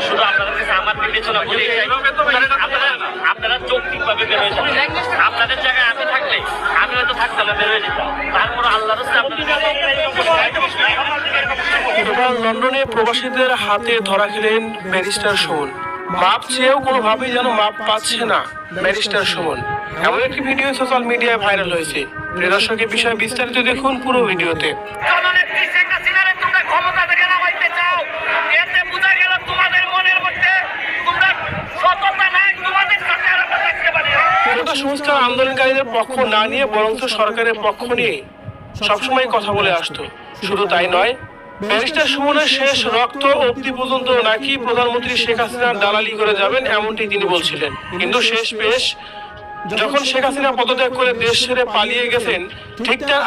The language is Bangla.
শুধু আপনাদের কাছে আমার বিবেচনা বলে আপনারা যৌক্তিকভাবে বের হয়ে যাবেন। আপনাদের জায়গায় আমি থাকলে আমি হয়তো থাকতাম না, বের হয়ে যেতাম। তারপরে আল্লাহর লন্ডনে প্রবাসীদের হাতে ধরা খেলেন ব্যারিস্টার সুমন। মাপ চেয়েও কোনোভাবেই যেন মাপ পাচ্ছে না ব্যারিস্টার সুমন। এমন একটি ভিডিও সোশ্যাল মিডিয়ায় ভাইরাল হয়েছে। প্রিয় দর্শক, এই বিষয়ে বিস্তারিত দেখুন পুরো ভিডিওতে। সংস্কার আন্দোলনকারীদের পক্ষ না নিয়ে বরং সরকারের পক্ষ নিয়ে সবসময় কথা বলে আসতো। শুধু তাই নয়, ব্যারিস্টার সুমনের শেষ রক্ত অবধি পর্যন্ত নাকি প্রধানমন্ত্রী শেখ হাসিনার দালালি করে যাবেন, এমনটি তিনি বলছিলেন। কিন্তু শেষ যখন শেখ হাসিনা পদত্যাগ করে দেশ ছেড়ে পালিয়ে গেছেন, ঠিক তার